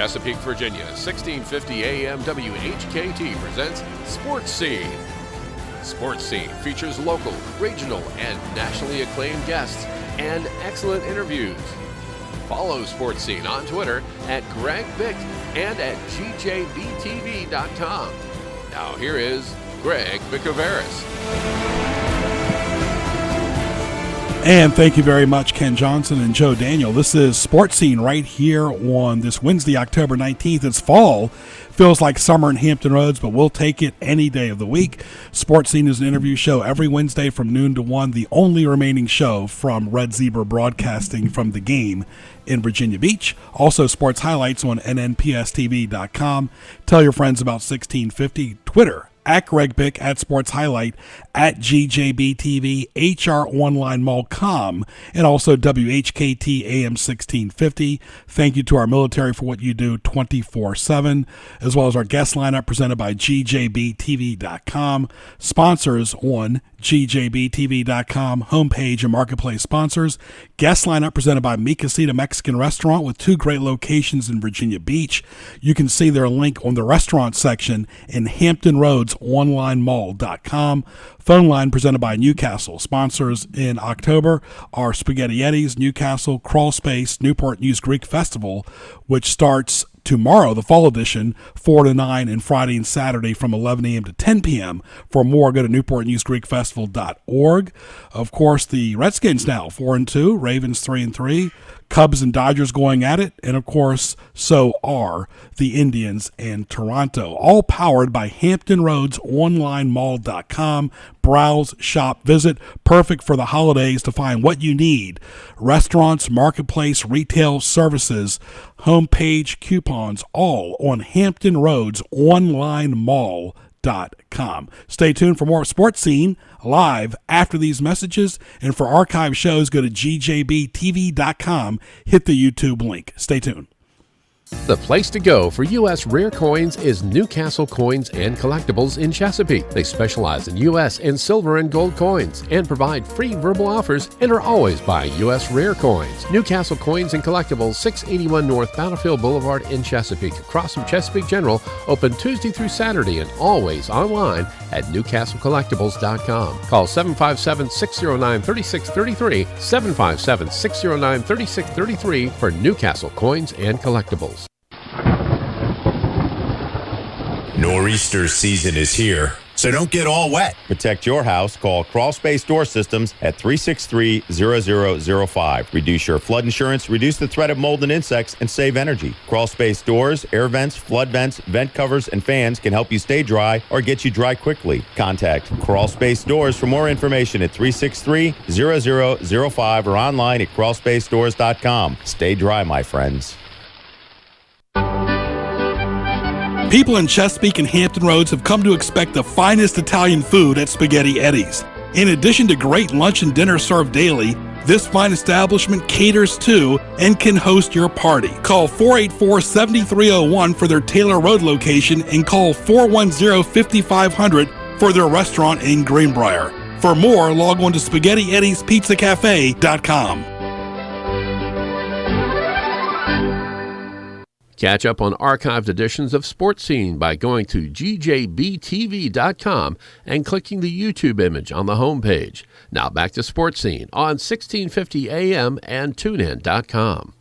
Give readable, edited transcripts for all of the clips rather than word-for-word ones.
Chesapeake, Virginia, 1650 AM WHKT presents Sports Scene. Sports Scene features local, regional, and nationally acclaimed guests and excellent interviews. Follow Sports Scene on Twitter at Greg Bick and at GJBTV.com. Now here is Greg Bicouvaris. And thank you very much, Ken Johnson and Joe Daniel. This is Sports Scene right here on this Wednesday, October 19th. It's fall. Feels like summer in Hampton Roads, but we'll take it any day of the week. Sports Scene is an interview show every Wednesday from noon to 1, the only remaining show from Red Zebra Broadcasting from the game in Virginia Beach. Also, sports highlights on nnpstv.com. Tell your friends about 1650. Twitter, at Greg Bick, at Sports Highlight, at GJBTV, HROnlineMall.com, and also WHKT AM 1650. Thank you to our military for what you do 24/7, as well as our guest lineup presented by GJBTV.com. Sponsors on GJBTV.com, homepage and marketplace sponsors. Guest lineup presented by Mi Casita Mexican Restaurant with 2 great locations in Virginia Beach. You can see their link on the restaurant section in Hampton Roads OnlineMall.com. Phone line presented by Newcastle. Sponsors in October are Spaghetti Eddies, Newcastle, Crawl Space, Newport News Greek Festival, which starts tomorrow, the fall edition, 4 to 9, and Friday and Saturday from 11 a.m. to 10 p.m. For more, go to newportnewsgreekfestival.org. Of course, the Redskins now 4-2, Ravens 3-3, Cubs and Dodgers going at it, and of course, so are the Indians and Toronto. All powered by Hampton Roads OnlineMall.com. Browse, shop, visit. Perfect for the holidays to find what you need. Restaurants, marketplace, retail services, homepage, coupons, all on Hampton Roads OnlineMall.com. Stay tuned for more Sports Scene live after these messages, and for archive shows, go to gjbtv.com. Hit the YouTube link. Stay tuned. The place to go for U.S. rare coins is Newcastle Coins and Collectibles in Chesapeake. They specialize in U.S. and silver and gold coins and provide free verbal offers and are always buying U.S. rare coins. Newcastle Coins and Collectibles, 681 North Battlefield Boulevard in Chesapeake, across from Chesapeake General, open Tuesday through Saturday and always online at newcastlecollectibles.com. Call 757-609-3633, 757-609-3633 for Newcastle Coins and Collectibles. Nor'easter season is here, so don't get all wet. Protect your house. Call Crawl Space Door Systems at 363-0005. Reduce your flood insurance, reduce the threat of mold and insects, and save energy. Crawl Space Doors, air vents, flood vents, vent covers, and fans can help you stay dry or get you dry quickly. Contact Crawl Space Doors for more information at 363-0005 or online at crawlspacedores.com. Stay dry, my friends. People in Chesapeake and Hampton Roads have come to expect the finest Italian food at Spaghetti Eddies. In addition to great lunch and dinner served daily, this fine establishment caters to and can host your party. Call 484-7301 for their Taylor Road location and call 410-5500 for their restaurant in Greenbrier. For more, log on to SpaghettiEddiesPizzaCafe.com. Catch up on archived editions of Sports Scene by going to gjbtv.com and clicking the YouTube image on the homepage. Now back to Sports Scene on 1650 AM and TuneIn.com.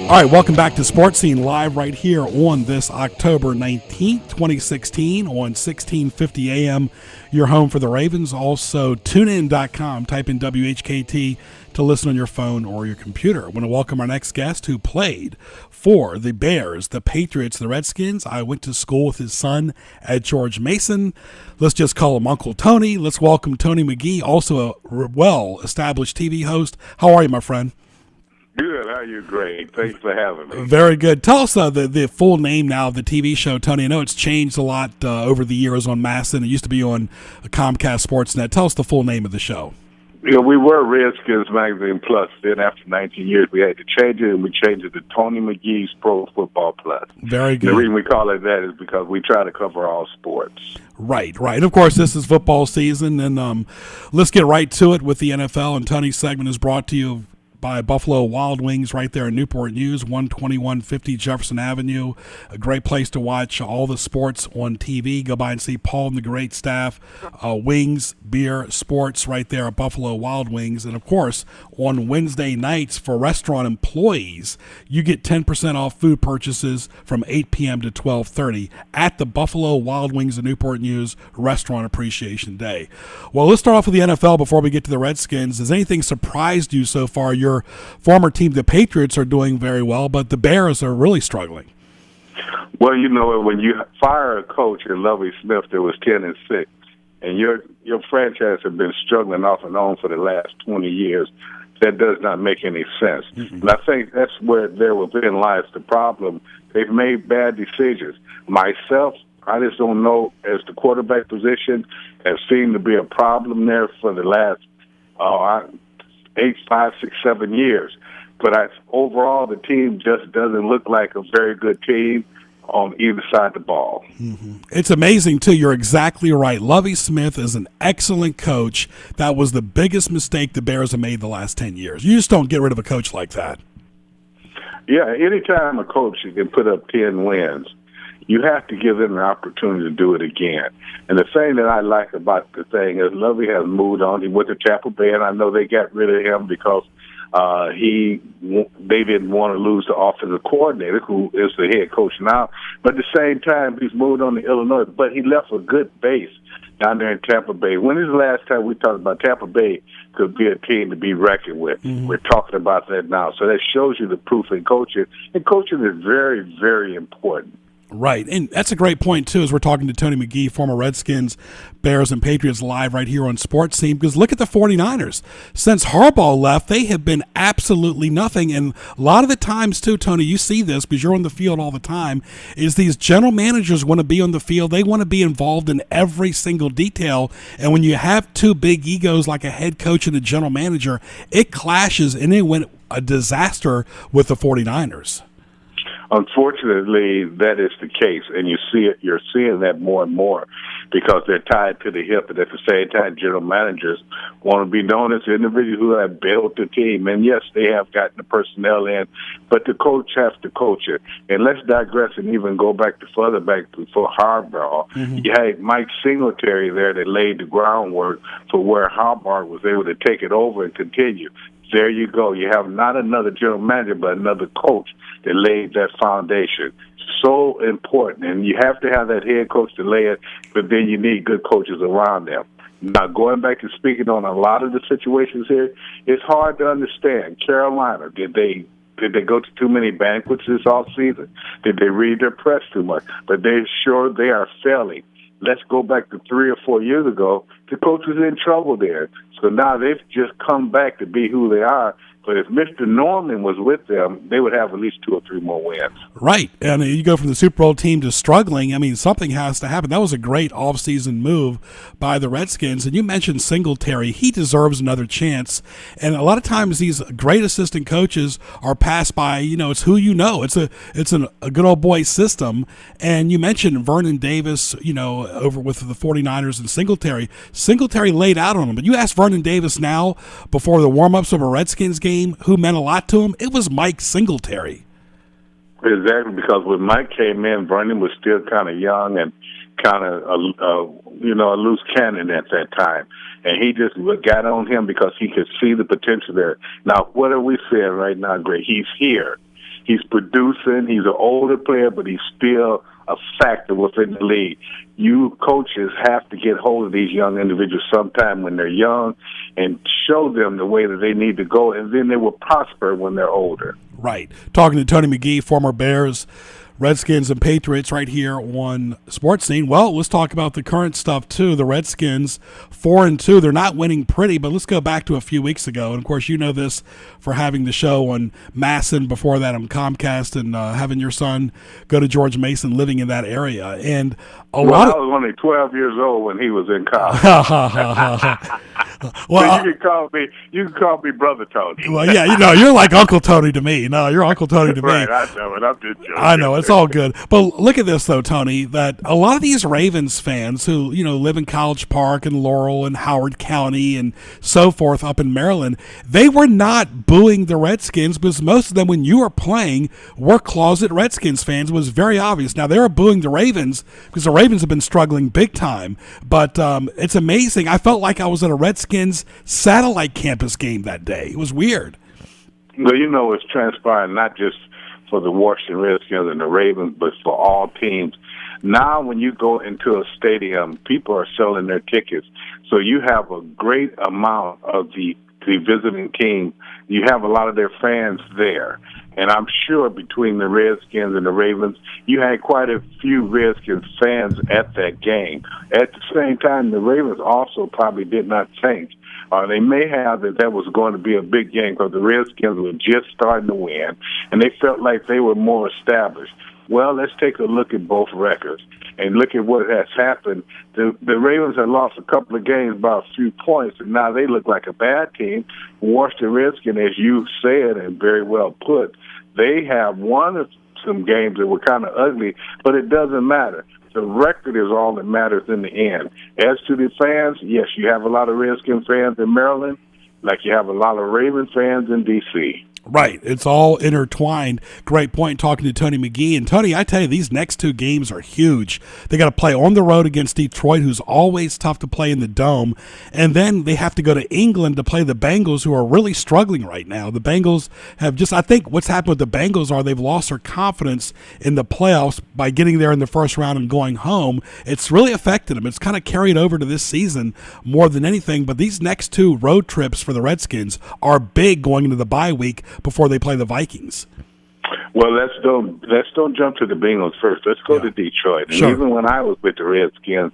All right, welcome back to Sports Scene live right here on this October 19th, 2016 on 1650 AM, your home for the Ravens. Also, tunein.com, type in WHKT to listen on your phone or your computer. I want to welcome our next guest who played for the Bears, the Patriots, the Redskins. I went to school with his son at George Mason. Let's just call him Uncle Tony. Let's welcome Tony McGee, also a well-established TV host. How are you, my friend? Good. How are you? Great. Thanks for having me. Very good. Tell us the full name now of the TV show, Tony. I know it's changed a lot over the years on Masson. It used to be on Comcast Sportsnet. Tell us the full name of the show. We were Redskins Magazine Plus. Then after 19 years, we had to change it, and we changed it to Tony McGee's Pro Football Plus. Very good. The reason we call it that is because we try to cover all sports. Right. And, of course, this is football season, and let's get right to it with the NFL. And Tony's segment is brought to you by Buffalo Wild Wings right there in Newport News, 12150 Jefferson Avenue. A great place to watch all the sports on TV. Go by and see Paul and the great staff. Wings, beer, sports right there at Buffalo Wild Wings. And, of course, on Wednesday nights for restaurant employees, you get 10% off food purchases from 8 p.m. to 12:30 at the Buffalo Wild Wings in Newport News Restaurant Appreciation Day. Well, let's start off with the NFL before we get to the Redskins. Has anything surprised you so far? Your former team, the Patriots, are doing very well, but the Bears are really struggling. Well, when you fire a coach in Lovie Smith that was 10-6, and your franchise has been struggling off and on for the last 20 years, that does not make any sense. Mm-hmm. And I think that's where within lies the problem. They've made bad decisions. Myself, I just don't know, as the quarterback position has seemed to be a problem there for the last 8, 5, 6, 7 years. But overall, the team just doesn't look like a very good team on either side of the ball. Mm-hmm. It's amazing, too. You're exactly right. Lovie Smith is an excellent coach. That was the biggest mistake the Bears have made the last 10 years. You just don't get rid of a coach like that. Yeah, anytime a coach can put up 10 wins, you have to give them the opportunity to do it again. And the thing that I like about the thing is Lovie has moved on. He went to Tampa Bay, and I know they got rid of him because they didn't want to lose the offensive coordinator, who is the head coach now. But at the same time, he's moved on to Illinois, but he left a good base down there in Tampa Bay. When is the last time we talked about Tampa Bay could be a team to be reckoned with? Mm-hmm. We're talking about that now. So that shows you the proof in coaching. And coaching is very, very important. Right, and that's a great point, too, as we're talking to Tony McGee, former Redskins, Bears, and Patriots live right here on Sports Scene, because look at the 49ers. Since Harbaugh left, they have been absolutely nothing, and a lot of the times, too, Tony, you see this because you're on the field all the time, is these general managers want to be on the field. They want to be involved in every single detail, and when you have two big egos like a head coach and a general manager, it clashes, and it went a disaster with the 49ers. Unfortunately, that is the case, and you're seeing that more and more because they're tied to the hip, and at the same time, general managers want to be known as individuals who have built the team. And yes, they have gotten the personnel in, but the coach has to coach it. And let's digress and even go further back before Harbaugh. Mm-hmm. You had Mike Singletary there that laid the groundwork for where Harbaugh was able to take it over and continue. There you go. You have not another general manager, but another coach that laid that foundation. So important. And you have to have that head coach to lay it, but then you need good coaches around them. Now, going back to speaking on a lot of the situations here, it's hard to understand. Carolina, did they go to too many banquets this offseason? Did they read their press too much? But they're sure they are failing. Let's go back to 3 or 4 years ago. The coach was in trouble there. So now they've just come back to be who they are. But if Mr. Norman was with them, they would have at least 2 or 3 more wins. Right. And you go from the Super Bowl team to struggling. I mean, something has to happen. That was a great offseason move by the Redskins. And you mentioned Singletary. He deserves another chance. And a lot of times these great assistant coaches are passed by, it's who you know. It's a good old boy system. And you mentioned Vernon Davis, over with the 49ers and Singletary. Singletary laid out on him. But you ask Vernon Davis now before the warm-ups of a Redskins game, who meant a lot to him, it was Mike Singletary. Exactly, because when Mike came in, Vernon was still kind of young and kind of a loose cannon at that time. And he just got on him because he could see the potential there. Now, what are we saying right now, Greg? He's here. He's producing. He's an older player, but he's still a factor within the league. You coaches have to get hold of these young individuals sometime when they're young and show them the way that they need to go, and then they will prosper when they're older. Right. Talking to Tony McGee, former Bears, Redskins, and Patriots right here on Sports Scene. Well, let's talk about the current stuff, too. The Redskins, 4-2. They're not winning pretty, but let's go back to a few weeks ago. And, of course, you know this for having the show on Masson, before that on Comcast, and having your son go to George Mason, living in that area. And I was only 12 years old when he was in college. Well, so you can call me Brother Tony. Well, yeah, you're like Uncle Tony to me. No, you're Uncle Tony to me. Right, I know it. I'm just joking. I know, it's all good. But look at this, though, Tony, that a lot of these Ravens fans who, live in College Park and Laurel and Howard County and so forth up in Maryland, they were not booing the Redskins because most of them, when you were playing, were closet Redskins fans. It was very obvious. Now, they were booing the Ravens because the Ravens have been struggling big time. But it's amazing. I felt like I was at a Redskins satellite campus game that day. It was weird. Well, it's transpiring not just for the Washington Redskins and the Ravens, but for all teams. Now, when you go into a stadium, people are selling their tickets. So you have a great amount of the visiting team. You have a lot of their fans there. And I'm sure between the Redskins and the Ravens, you had quite a few Redskins fans at that game. At the same time, the Ravens also probably did not think, or they may have, that was going to be a big game because the Redskins were just starting to win, and they felt like they were more established. Well, let's take a look at both records and look at what has happened. The Ravens have lost a couple of games by a few points, and now they look like a bad team. Washington Redskins, as you said and very well put, they have won some games that were kind of ugly, but it doesn't matter. The record is all that matters in the end. As to the fans, yes, you have a lot of Redskins fans in Maryland, like you have a lot of Ravens fans in D.C. Right. It's all intertwined. Great point talking to Tony McGee. And, Tony, I tell you, these next two games are huge. They got to play on the road against Detroit, who's always tough to play in the Dome. And then they have to go to England to play the Bengals, who are really struggling right now. The Bengals have just, I think what's happened with the Bengals are they've lost their confidence in the playoffs by getting there in the first round and going home. It's really affected them. It's kind of carried over to this season more than anything. But these next two road trips for the Redskins are big going into the bye week before they play the Vikings. Well, let's don't jump to the Bengals first. Let's go to Detroit. And even when I was with the Redskins,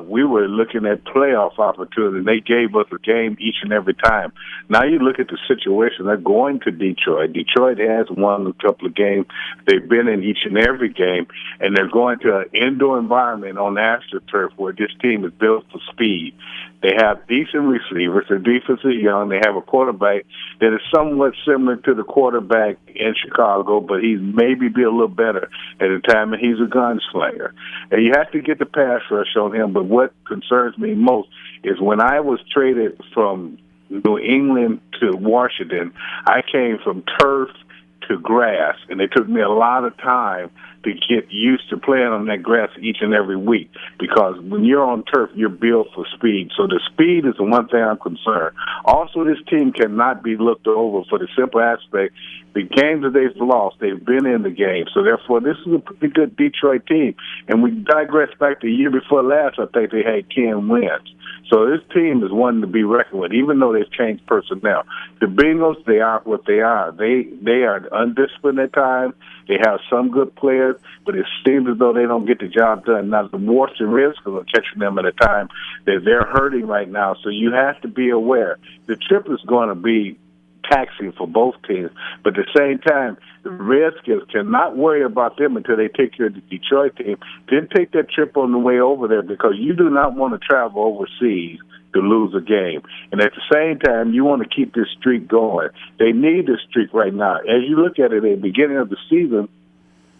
we were looking at playoff opportunities. They gave us a game each and every time. Now you look at the situation. They're going to Detroit. Detroit has won a couple of games. They've been in each and every game, and they're going to an indoor environment on AstroTurf where this team is built for speed. They have decent receivers. Their defense is young. They have a quarterback that is somewhat similar to the quarterback in Chicago, but he's maybe be a little better at the time, and he's a gunslinger. And you have to get the pass rush on him, but what concerns me most is when I was traded from New England to Washington, I came from turf to grass, and it took me a lot of time to get used to playing on that grass each and every week, because when you're on turf, you're built for speed. So the speed is the one thing I'm concerned. Also, this team cannot be looked over for the simple aspect, the games that they've lost, they've been in the game. So therefore, this is a pretty good Detroit team. And we digress back to the year before last, I think they had 10 wins. So this team is one to be reckoned with, even though they've changed personnel. The Bengals, they are what they are. They are undisciplined at times. They have some good players, but it seems as though they don't get the job done. Now, the Washington Redskins are catching them at a time that they're hurting right now. So you have to be aware. The trip is going to be taxing for both teams, but at the same time, the Redskins cannot worry about them until they take care of the Detroit team. Then take that trip on the way over there, because you do not want to travel overseas to lose a game. And at the same time, you want to keep this streak going. They need this streak right now. As you look at it at the beginning of the season,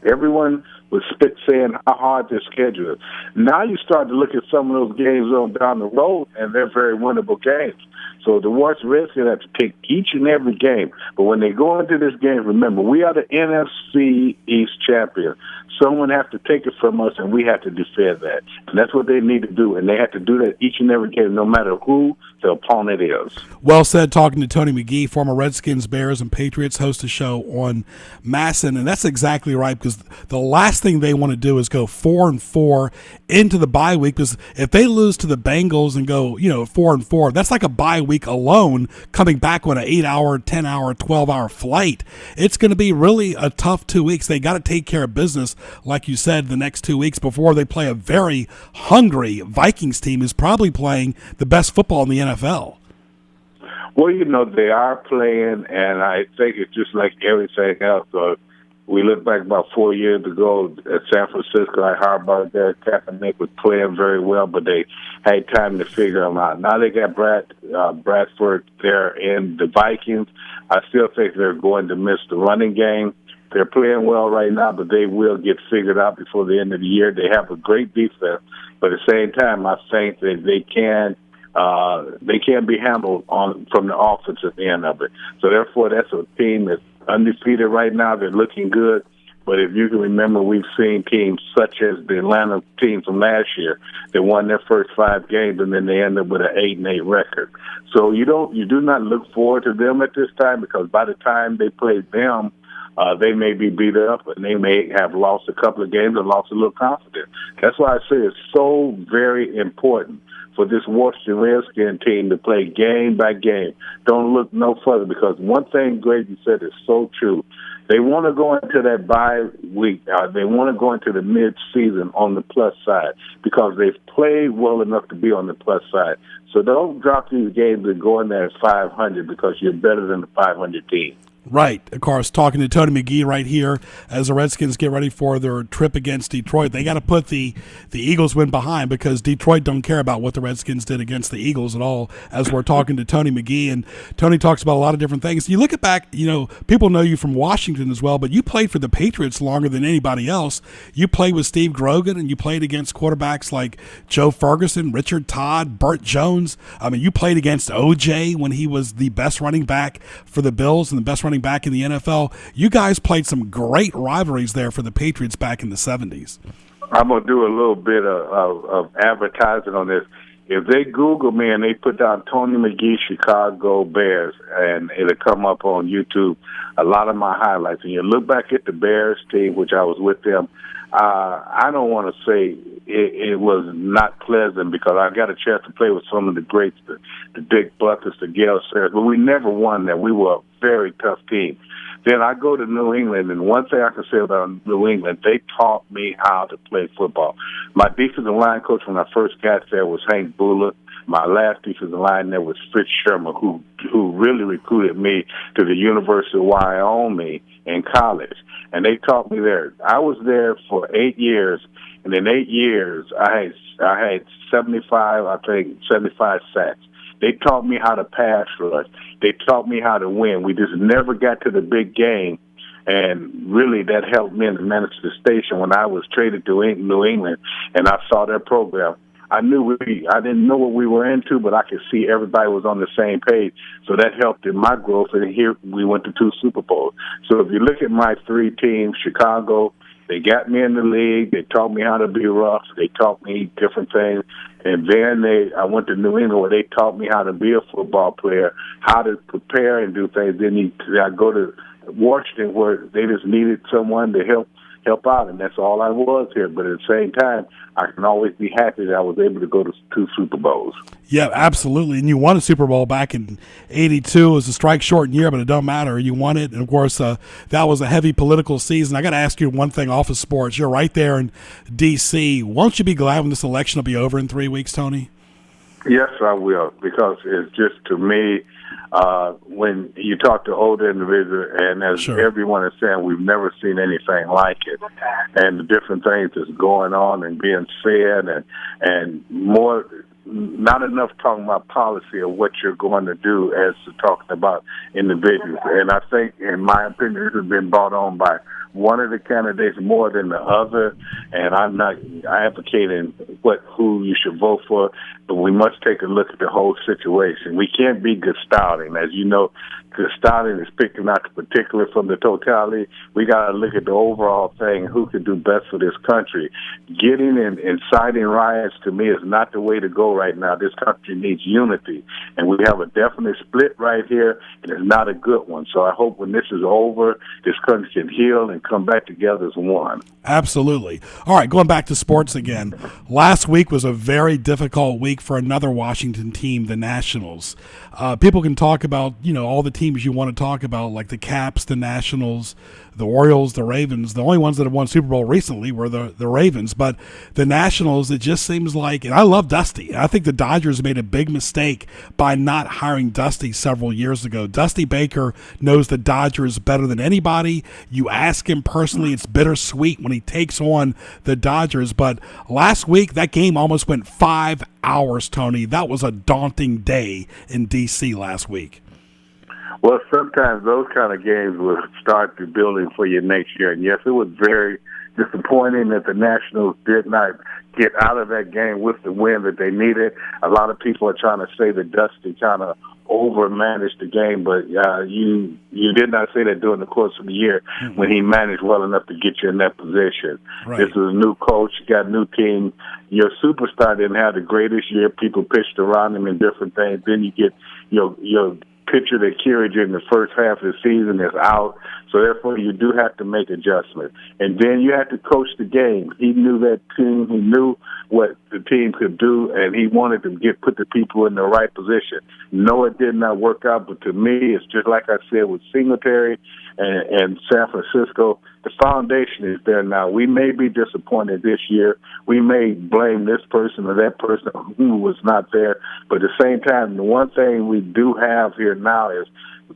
everyone was saying how hard their schedule is. Now you start to look at some of those games on down the road, and they're very winnable games. So the Washington Redskins have to take each and every game. But when they go into this game, remember, we are the NFC East champion. Someone has to take it from us, and we have to defend that. And that's what they need to do. And they have to do that each and every game, no matter who the opponent is. Well said, talking to Tony McGee, former Redskins, Bears, and Patriots, host a show on Masson. And that's exactly right, because the last thing they want to do is go 4-4 into the bye week, because if they lose to the Bengals and go, 4-4, that's like a bye week alone, coming back on an 8-hour, 10-hour, 12-hour flight. It's going to be really a tough 2 weeks. They got to take care of business, like you said, the next 2 weeks before they play a very hungry Vikings team who's probably playing the best football in the NFL. Well, they are playing, and I think it's just like everything else. We look back about 4 years ago at San Francisco. I Harbaugh there. Kaepernick was playing very well, but they had time to figure him out. Now they got Bradford there in the Vikings. I still think they're going to miss the running game. They're playing well right now, but they will get figured out before the end of the year. They have a great defense, but at the same time, I think that they can be handled from the offensive end of it. So therefore, that's a team that's undefeated right now. They're looking good. But if you can remember, we've seen teams such as the Atlanta team from last year that won their first 5 games and then they end up with an 8-8 record. So you do not look forward to them at this time, because by the time they play them, they may be beat up and they may have lost a couple of games and lost a little confidence. That's why I say it's so very important for this Washington Redskins team to play game by game. Don't look no further, because one thing Grady said is so true. They want to go into that bye week. They want to go into the mid-season on the plus side, because they've played well enough to be on the plus side. So don't drop these games and go in there at 500, because you're better than the 500 team. Right. Of course, talking to Tony McGee right here as the Redskins get ready for their trip against Detroit. They got to put the Eagles win behind, because Detroit don't care about what the Redskins did against the Eagles at all, as we're talking to Tony McGee. And Tony talks about a lot of different things. You look at back, people know you from Washington as well, but you played for the Patriots longer than anybody else. You played with Steve Grogan, and you played against quarterbacks like Joe Ferguson, Richard Todd, Burt Jones. I mean, you played against O.J. when he was the best running back for the Bills and the best running back in the NFL. You guys played some great rivalries there for the Patriots back in the 70s. I'm going to do a little bit of advertising on this. If they Google me and they put down Tony McGee Chicago Bears, and it'll come up on YouTube, a lot of my highlights. And you look back at the Bears team, which I was with them, I don't want to say it was not pleasant, because I got a chance to play with some of the greats, the Dick Buckers, the Gale Sayers, but we never won that. We were a very tough team. Then I go to New England, and one thing I can say about New England, they taught me how to play football. My defensive line coach when I first got there was Hank Buller. My last defensive line there was Fritz Sherman, who really recruited me to the University of Wyoming in college. And they taught me there. I was there for 8 years, and in 8 years I had 75 sacks. They taught me how to pass rush. They taught me how to win. We just never got to the big game, and really that helped me in the Manchester Station when I was traded to New England, and I saw their program. I didn't know what we were into, but I could see everybody was on the same page. So that helped in my growth, and here we went to 2 Super Bowls. So if you look at my 3 teams, Chicago, they got me in the league. They taught me how to be rough. They taught me different things. And then I went to New England, where they taught me how to be a football player, how to prepare and do things. Then I go to Washington, where they just needed someone to help out, and that's all I was here. But at the same time, I can always be happy that I was able to go to 2 Super Bowls. Yeah, absolutely. And you won a Super Bowl back in '82. It was a strike-shortened year, but it don't matter. You won it. And, of course, that was a heavy political season. I got to ask you one thing off of sports. You're right there in D.C. Won't you be glad when this election will be over in 3 weeks, Tony? Yes, I will, because it's just, to me, when you talk to older individuals, and as everyone is saying, we've never seen anything like it, and the different things that's going on and being said, and more, not enough talking about policy of what you're going to do as to talking about individuals. And I think, in my opinion, this has been brought on by one of the candidates more than the other, and I'm not advocating who you should vote for, but we must take a look at the whole situation. We can't be gestalting. As you know, gestalting is picking out the particular from the totality. We got to look at the overall thing, who can do best for this country. Getting and inciting riots, to me, is not the way to go right now. This country needs unity, and we have a definite split right here, and it's not a good one. So I hope when this is over, this country can heal and come back together as one. Absolutely. All right, going back to sports again. Last week was a very difficult week for another Washington team, the Nationals. People can talk about, all the teams you want to talk about, like the Caps, the Nationals, the Orioles, the Ravens. The only ones that have won Super Bowl recently were the Ravens. But the Nationals, it just seems like, and I love Dusty. I think the Dodgers made a big mistake by not hiring Dusty several years ago. Dusty Baker knows the Dodgers better than anybody. You ask him personally, it's bittersweet when he takes on the Dodgers. But last week, that game almost went 5 hours, Tony. That was a daunting day in D.C. last week. Well, sometimes those kind of games will start the building for you next year. And yes, it was very disappointing that the Nationals did not get out of that game with the win that they needed. A lot of people are trying to say that Dusty kind of over-managed the game, but you did not say that during the course of the year when he managed well enough to get you in that position. Right. This is a new coach, you got a new team. Your superstar didn't have the greatest year. People pitched around him and different things. Then you get your pitcher that carried you in the first half of the season is out. So therefore, you do have to make adjustments. And then you have to coach the game. He knew that team. He knew what the team could do, and he wanted to put the people in the right position. No, it did not work out, but to me, it's just like I said with Singletary and San Francisco. The foundation is there now. We may be disappointed this year. We may blame this person or that person who was not there. But at the same time, the one thing we do have here now is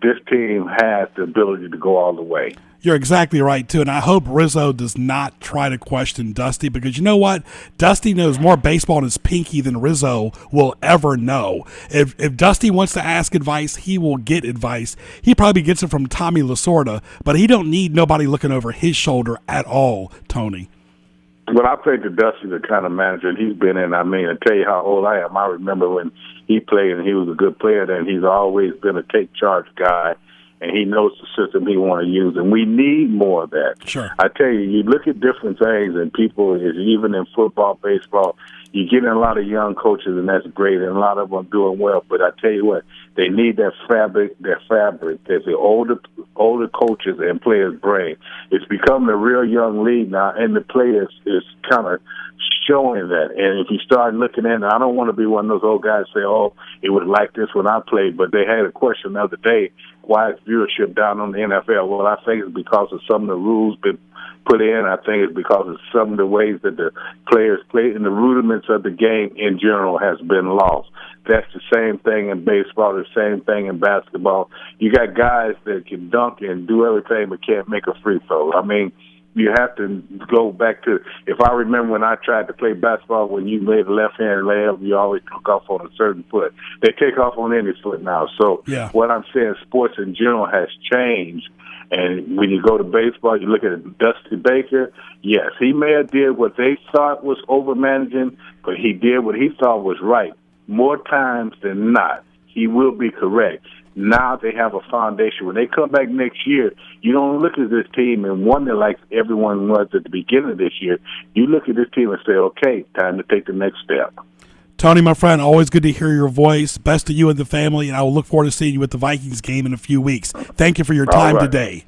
this team has the ability to go all the way. You're exactly right, too, and I hope Rizzo does not try to question Dusty, because you know what? Dusty knows more baseball in his pinky than Rizzo will ever know. If Dusty wants to ask advice, he will get advice. He probably gets it from Tommy Lasorda, but he don't need nobody looking over his shoulder at all, Tony. Well, I played to Dusty, the kind of manager he's been in. I mean, to tell you how old I am, I remember when he played and he was a good player, and he's always been a take-charge guy. And he knows the system he want to use, and we need more of that. Sure. I tell you, you look at different things, and people, even in football, baseball, you get in a lot of young coaches, and that's great, and a lot of them are doing well. But I tell you what, they need that fabric. There's the older coaches and players' brain. It's becoming a real young league now, and the players is kind of showing that. And if you start looking at it, I don't want to be one of those old guys say, oh, it was like this when I played. But they had a question the other day, why is viewership down on the NFL? Well, I think it's because of some of the rules been put in. I think it's because of some of the ways that the players play, and the rudiments of the game in general has been lost. That's the same thing in baseball, the same thing in basketball. You got guys that can dunk and do everything but can't make a free throw. I mean, you have to go back to, if I remember when I tried to play basketball, when you made a left-hand layup, you always took off on a certain foot. They take off on any foot now. So What I'm saying, sports in general has changed. And when you go to baseball, you look at Dusty Baker, yes, he may have did what they thought was over-managing, but he did what he thought was right. More times than not, he will be correct. Now they have a foundation. When they come back next year, you don't look at this team and wonder like everyone was at the beginning of this year. You look at this team and say, okay, time to take the next step. Tony, my friend, always good to hear your voice. Best to you and the family, and I will look forward to seeing you at the Vikings game in a few weeks. Thank you for your time today.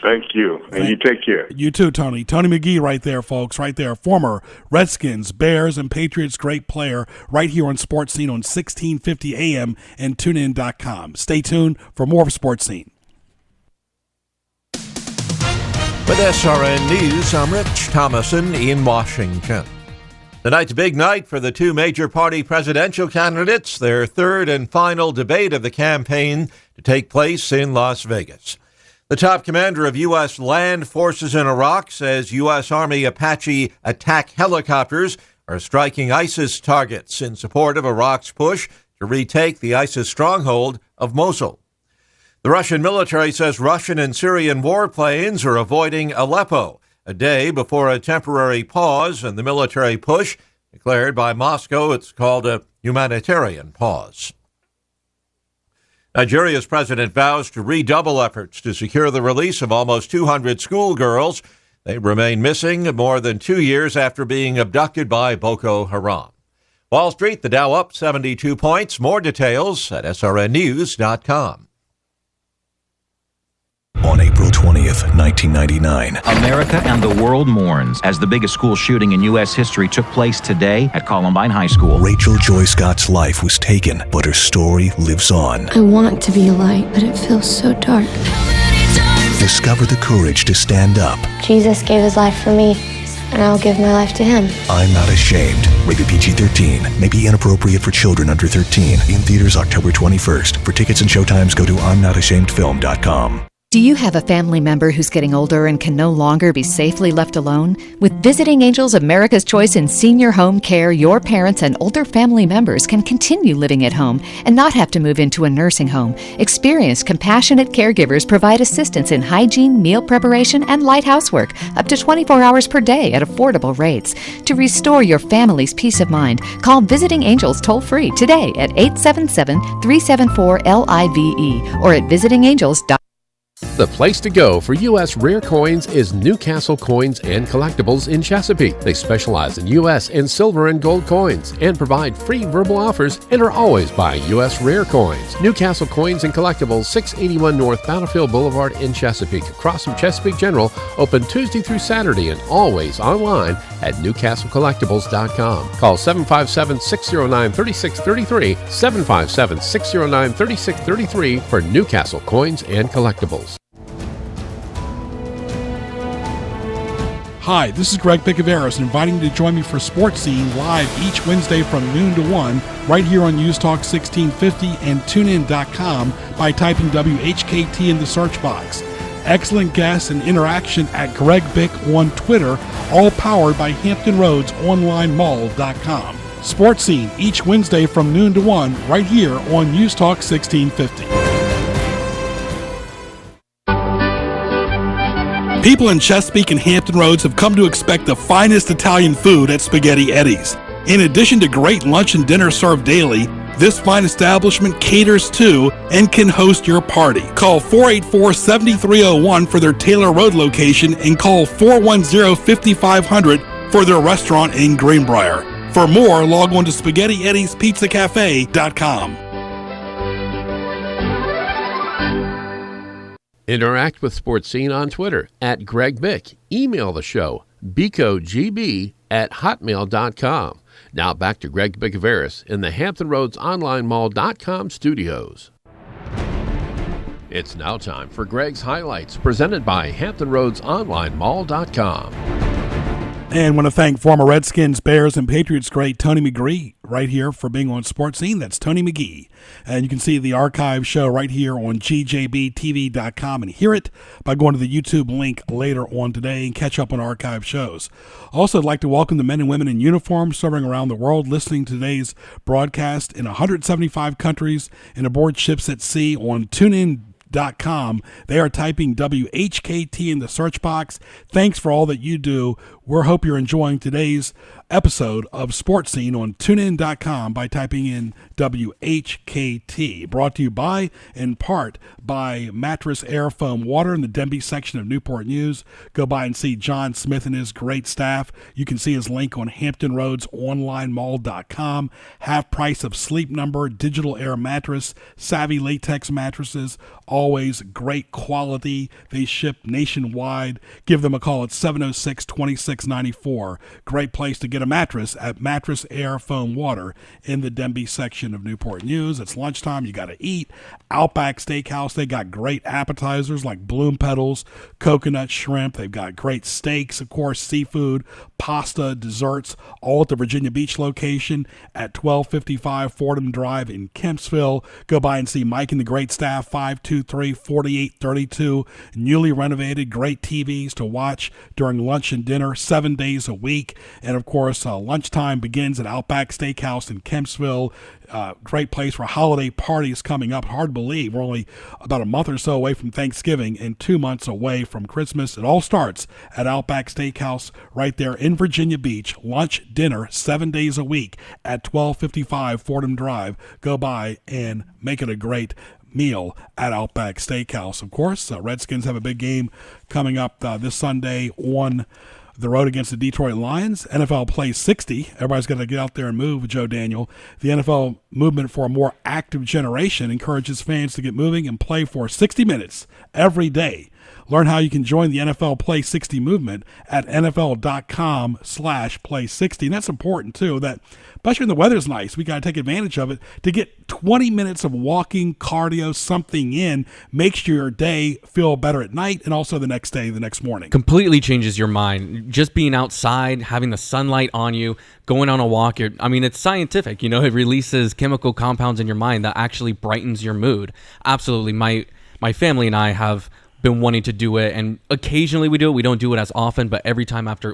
Thank you, and you take care. You too, Tony. Tony McGee right there, folks, right there. Former Redskins, Bears, and Patriots great player right here on Sports Scene on 1650 AM and TuneIn.com. Stay tuned for more of Sports Scene. With SRN News, I'm Rich Thomason in Washington. Tonight's a big night for the two major party presidential candidates, their third and final debate of the campaign to take place in Las Vegas. The top commander of U.S. land forces in Iraq says U.S. Army Apache attack helicopters are striking ISIS targets in support of Iraq's push to retake the ISIS stronghold of Mosul. The Russian military says Russian and Syrian warplanes are avoiding Aleppo, a day before a temporary pause in the military push declared by Moscow. It's called a humanitarian pause. Nigeria's president vows to redouble efforts to secure the release of almost 200 schoolgirls. They remain missing more than 2 years after being abducted by Boko Haram. Wall Street, the Dow up 72 points. More details at srnnews.com. On April 20. 20th, 1999. America and the world mourns as the biggest school shooting in U.S. history took place today at Columbine High School. Rachel Joy Scott's life was taken, but her story lives on. I want to be a light, but it feels so dark. Discover the courage to stand up. Jesus gave his life for me, and I'll give my life to him. I'm Not Ashamed. Rated PG-13. May be inappropriate for children under 13. In theaters October 21st. For tickets and showtimes, go to I'mNotAshamedFilm.com. Do you have a family member who's getting older and can no longer be safely left alone? With Visiting Angels America's Choice in Senior Home Care, your parents and older family members can continue living at home and not have to move into a nursing home. Experienced, compassionate caregivers provide assistance in hygiene, meal preparation, and light housework up to 24 hours per day at affordable rates. To restore your family's peace of mind, call Visiting Angels toll-free today at 877-374-LIVE or at visitingangels.com. The place to go for U.S. rare coins is Newcastle Coins and Collectibles in Chesapeake. They specialize in U.S. and silver and gold coins and provide free verbal offers and are always buying U.S. rare coins. Newcastle Coins and Collectibles, 681 North Battlefield Boulevard in Chesapeake, across from Chesapeake General, open Tuesday through Saturday and always online at newcastlecollectibles.com. Call 757-609-3633, 757-609-3633 for Newcastle Coins and Collectibles. Hi, this is Greg Bicouvaris inviting you to join me for Sports Scene live each Wednesday from noon to 1 right here on News Talk 1650 and TuneIn.com by typing WHKT in the search box. Excellent guests and interaction at Greg Bick on Twitter, all powered by HamptonRoadsOnlineMall.com. Sports Scene each Wednesday from noon to 1 right here on News Talk 1650. People in Chesapeake and Hampton Roads have come to expect the finest Italian food at Spaghetti Eddie's. In addition to great lunch and dinner served daily, this fine establishment caters to and can host your party. Call 484-7301 for their Taylor Road location and call 410-5500 for their restaurant in Greenbrier. For more, log on to SpaghettiEddiesPizzaCafe.com. Interact with Sports Scene on Twitter at Greg Bick. Email the show, bicogb@hotmail.com. Now back to Greg Bicouvaris in the HamptonRoadsOnlineMall.com studios. It's now time for Greg's Highlights, presented by HamptonRoadsOnlineMall.com. And want to thank former Redskins, Bears, and Patriots great Tony McGee right here for being on Sports Scene. That's Tony McGee. And you can see the archive show right here on gjbtv.com and hear it by going to the YouTube link later on today and catch up on archive shows. Also, I'd like to welcome the men and women in uniform serving around the world listening to today's broadcast in 175 countries and aboard ships at sea on TuneIn.com. They are typing WHKT in the search box. Thanks for all that you do. We hope you're enjoying today's episode of Sports Scene on TuneIn.com by typing in WHKT. Brought to you by, in part, by Mattress Air Foam Water in the Denby section of Newport News. Go by and see John Smith and his great staff. You can see his link on HamptonRoadsOnlineMall.com. Half price of Sleep Number, Digital Air Mattress, Savvy Latex Mattresses. Always great quality. They ship nationwide. Give them a call at 706-2694. Great place to get a mattress at Mattress Air Foam Water in the Denby section of Newport News. It's lunchtime. You got to eat. Outback Steakhouse, they got great appetizers like bloom petals, coconut shrimp. They've got great steaks, of course, seafood, pasta, desserts, all at the Virginia Beach location at 1255 Fordham Drive in Kempsville. Go by and see Mike and the great staff, 523-4832. Newly renovated, great TVs to watch during lunch and dinner 7 days a week. And, of course, lunchtime begins at Outback Steakhouse in Kempsville. Great place for holiday parties coming up. Hard to believe we're only about a month or so away from Thanksgiving and 2 months away from Christmas. It all starts at Outback Steakhouse right there in Virginia Beach. Lunch, dinner, 7 days a week at 1255 Fordham Drive. Go by and make it a great meal at Outback Steakhouse. Of course, Redskins have a big game coming up this Sunday on the road against the Detroit Lions. NFL plays 60. Everybody's got to get out there and move, Joe Daniel. The NFL movement for a more active generation encourages fans to get moving and play for 60 minutes every day Learn how you can join the NFL Play 60 movement at NFL.com/Play60. And that's important, too, that especially when the weather's nice, we got to take advantage of it to get 20 minutes of walking, cardio, something in, makes your day feel better at night and also the next day, the next morning. Completely changes your mind. Just being outside, having the sunlight on you, going on a walk. It's scientific. It releases chemical compounds in your mind that actually brightens your mood. Absolutely. My family and I have been wanting to do it, and occasionally we do it. We don't do it as often, but every time after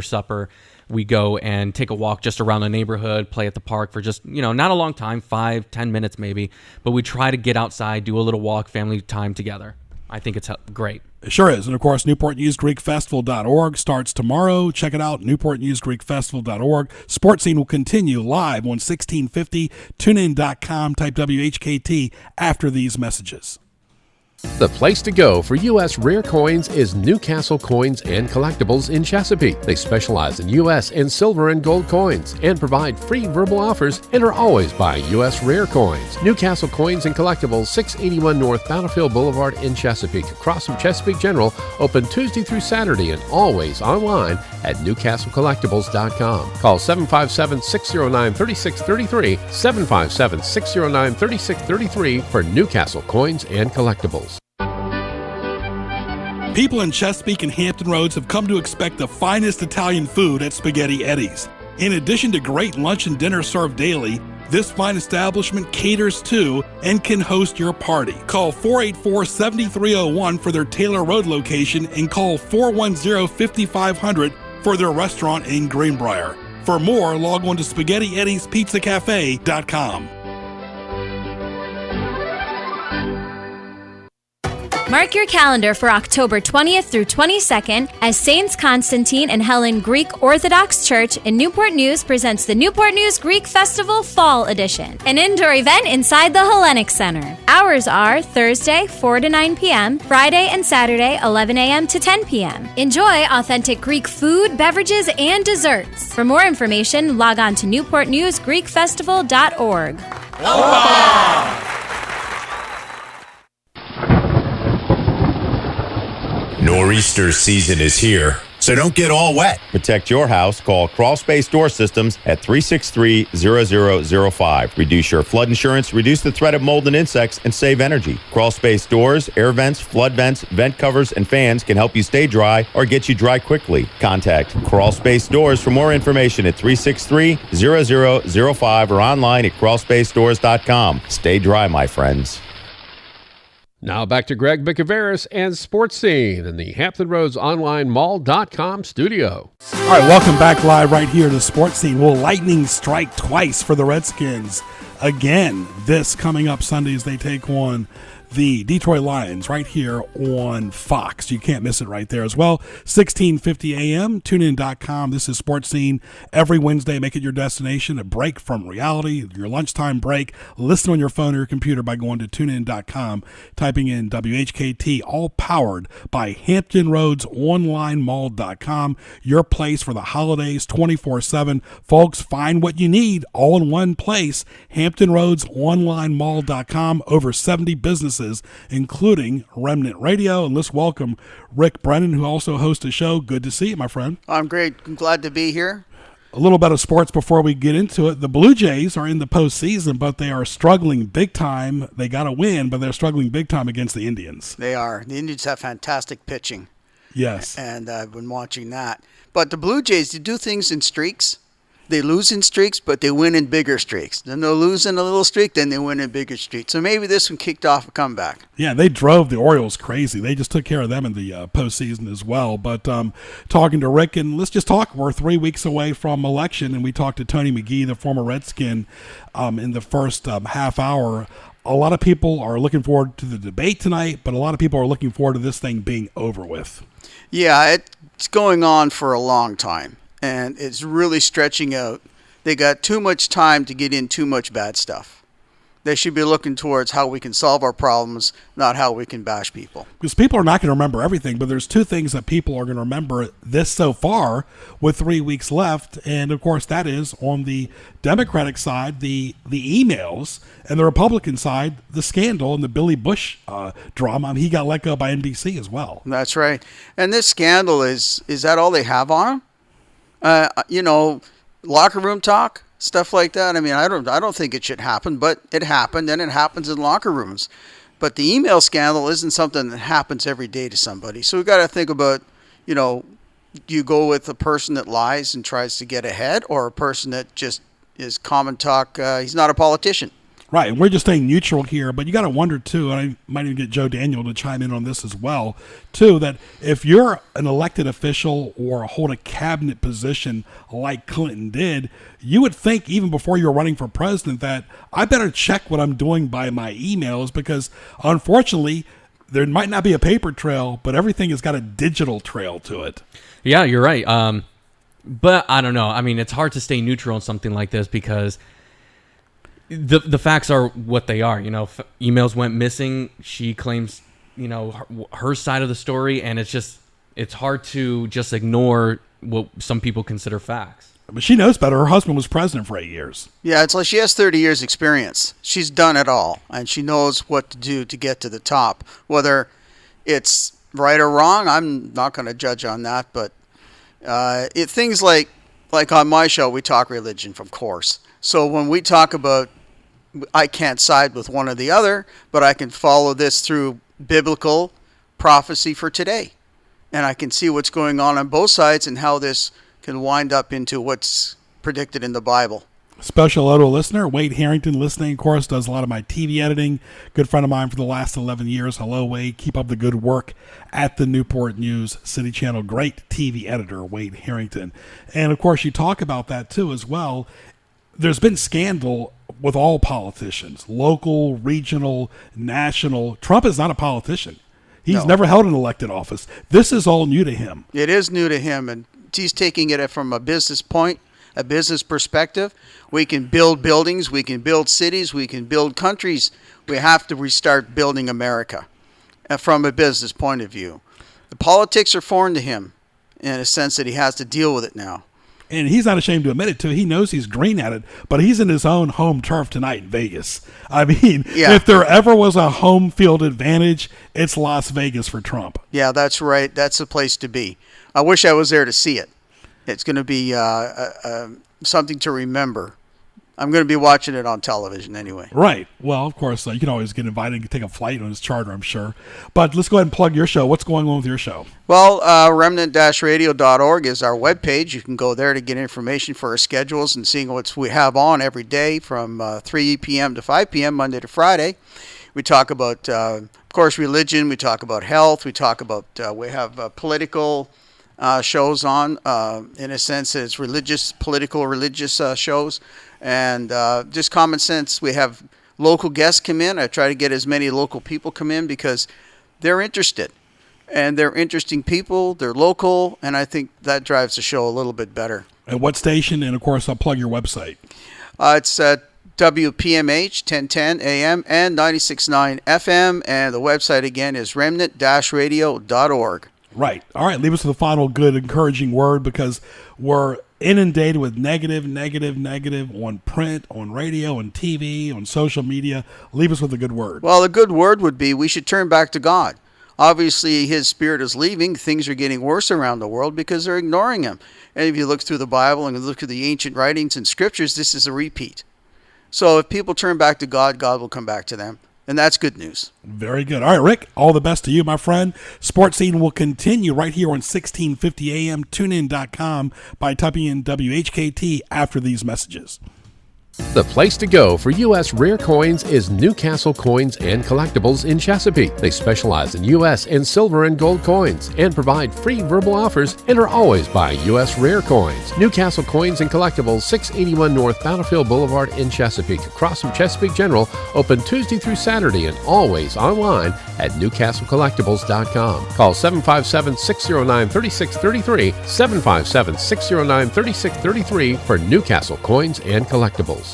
supper, we go and take a walk just around the neighborhood, play at the park for just, not a long time, 5-10 minutes maybe, but we try to get outside, do a little walk, family time together. I think it's great. It sure is. And of course, NewportNewsGreekFestival.org starts tomorrow. Check it out, NewportNewsGreekFestival.org. Sports Scene will continue live on 1650, tunein.com, type WHKT after these messages. The place to go for U.S. rare coins is Newcastle Coins and Collectibles in Chesapeake. They specialize in U.S. and silver and gold coins and provide free verbal offers and are always buying U.S. rare coins. Newcastle Coins and Collectibles, 681 North Battlefield Boulevard in Chesapeake, across from Chesapeake General, open Tuesday through Saturday and always online at NewcastleCollectibles.com. Call 757-609-3633, 757-609-3633 for Newcastle Coins and Collectibles. People in Chesapeake and Hampton Roads have come to expect the finest Italian food at Spaghetti Eddie's. In addition to great lunch and dinner served daily, this fine establishment caters to and can host your party. Call 484-7301 for their Taylor Road location and call 410-5500 for their restaurant in Greenbrier. For more, log on to SpaghettiEddiesPizzaCafe.com. Mark your calendar for October 20th through 22nd as Saints Constantine and Helen Greek Orthodox Church in Newport News presents the Newport News Greek Festival Fall Edition, an indoor event inside the Hellenic Center. Hours are Thursday 4 to 9 p.m., Friday and Saturday 11 a.m. to 10 p.m. Enjoy authentic Greek food, beverages, and desserts. For more information, log on to newportnewsgreekfestival.org. Nor'easter season is here, so don't get all wet. Protect your house. Call Crawl Space Door Systems at 363-0005. Reduce your flood insurance, reduce the threat of mold and insects, and save energy. Crawl Space Doors, air vents, flood vents, vent covers, and fans can help you stay dry or get you dry quickly. Contact Crawl Space Doors for more information at 363-0005 or online at crawlspacedores.com. Stay dry, my friends. Now back to Greg Bicouvaris and Sports Scene in the Hampton Roads Online Mall.com studio. All right, welcome back live right here to Sports Scene. Will lightning strike twice for the Redskins again this coming up Sunday as they take on the Detroit Lions right here on Fox. You can't miss it right there as well. 1650 a.m., tunein.com. This is Sports Scene. Every Wednesday, make it your destination, a break from reality, your lunchtime break. Listen on your phone or your computer by going to tunein.com, typing in WHKT, all powered by Hampton Roads Online Mall.com. Your place for the holidays 24/7. Folks, find what you need all in one place. Hampton Roads Online Mall.com. Over 70 businesses, including Remnant Radio. And let's welcome Rick Brennan, who also hosts a show. Good to see you, my friend. I'm great. I'm glad to be here. A little bit of sports before we get into it. The Blue Jays are in the postseason, but they are struggling big time. They got to win, but they're struggling big time against the Indians. They are. The Indians have fantastic pitching. Yes. And I've been watching that. But the Blue Jays, they do things in streaks. They lose in streaks, but they win in bigger streaks. Then they'll lose in a little streak, then they win in bigger streaks. So maybe this one kicked off a comeback. Yeah, they drove the Orioles crazy. They just took care of them in the postseason as well. But talking to Rick, and let's just talk. We're 3 weeks away from election, and we talked to Tony McGee, the former Redskin, in the first half hour. A lot of people are looking forward to the debate tonight, but a lot of people are looking forward to this thing being over with. Yeah, it's going on for a long time. And it's really stretching out. They got too much time to get in too much bad stuff. They should be looking towards how we can solve our problems, not how we can bash people. Because people are not going to remember everything, but there's two things that people are going to remember this so far with 3 weeks left. And, of course, that is on the Democratic side, the emails, and the Republican side, the scandal and the Billy Bush drama. I mean, he got let go by NBC as well. That's right. And this scandal, is that all they have on him? Locker room talk? Stuff like that. I mean, I don't think it should happen, but it happened, and it happens in locker rooms. But the email scandal isn't something that happens every day to somebody. So we got to think about, do you go with a person that lies and tries to get ahead, or a person that just is common talk? He's not a politician. Right, and we're just staying neutral here, but you got to wonder, too, and I might even get Joe Daniel to chime in on this as well, too, that if you're an elected official or hold a cabinet position like Clinton did, you would think even before you're running for president that I better check what I'm doing by my emails, because unfortunately, there might not be a paper trail, but everything has got a digital trail to it. Yeah, you're right. But I don't know. I mean, it's hard to stay neutral on something like this because the facts are what they are. Emails went missing. She claims, her side of the story, and it's hard to just ignore what some people consider facts. But she knows better. Her husband was president for 8 years. Yeah, it's like she has 30 years experience. She's done it all, and she knows what to do to get to the top. Whether it's right or wrong, I'm not going to judge on that, but things like on my show, we talk religion, of course. So when we talk about, I can't side with one or the other, but I can follow this through biblical prophecy for today. And I can see what's going on both sides and how this can wind up into what's predicted in the Bible. Special Odo listener, Wade Harrington, listening, of course, does a lot of my TV editing. Good friend of mine for the last 11 years. Hello, Wade. Keep up the good work at the Newport News City Channel. Great TV editor, Wade Harrington. And, of course, you talk about that, too, as well. There's been scandal with all politicians, local, regional, national. Trump is not a politician. He's never held an elected office. This is all new to him. It is new to him, and he's taking it from a business perspective. We can build buildings, we can build cities, we can build countries. We have to restart building America from a business point of view. The politics are foreign to him in a sense that he has to deal with it now. And he's not ashamed to admit it, too. He knows he's green at it, but he's in his own home turf tonight in Vegas. I mean, if there ever was a home field advantage, it's Las Vegas for Trump. Yeah, that's right. That's the place to be. I wish I was there to see it. It's going to be something to remember. I'm going to be watching it on television anyway. Right. Well, of course, you can always get invited and take a flight on his charter, I'm sure. But let's go ahead and plug your show. What's going on with your show? Well, remnant-radio.org is our webpage. You can go there to get information for our schedules and seeing what we have on every day from 3 p.m. to 5 p.m., Monday to Friday. We talk about, of course, religion. We talk about health. We talk about, we have political shows on. In a sense, it's religious shows. And just common sense. We have local guests come in. I try to get as many local people come in because they're interested. And they're interesting people. They're local. And I think that drives the show a little bit better. At what station? And, of course, I'll plug your website. It's WPMH 1010 AM and 96.9 FM. And the website, again, is remnant-radio.org. Right. All right. Leave us with a final good, encouraging word because we're inundated with negative on print, on radio, on TV, on social media. Leave us with a good word. Well, a good word would be we should turn back to God. Obviously, his spirit is leaving. Things are getting worse around the world because they're ignoring him. And if you look through the Bible and look at the ancient writings and scriptures, this is a repeat. So if people turn back to God, God will come back to them. And that's good news. Very good. All right, Rick, all the best to you, my friend. Sports Scene will continue right here on 1650 AM, tunein.com, by typing in WHKT after these messages. The place to go for U.S. rare coins is Newcastle Coins and Collectibles in Chesapeake. They specialize in U.S. and silver and gold coins and provide free verbal offers and are always buying U.S. rare coins. Newcastle Coins and Collectibles, 681 North Battlefield Boulevard in Chesapeake, across from Chesapeake General, open Tuesday through Saturday and always online at newcastlecollectibles.com. Call 757-609-3633, 757-609-3633 for Newcastle Coins and Collectibles.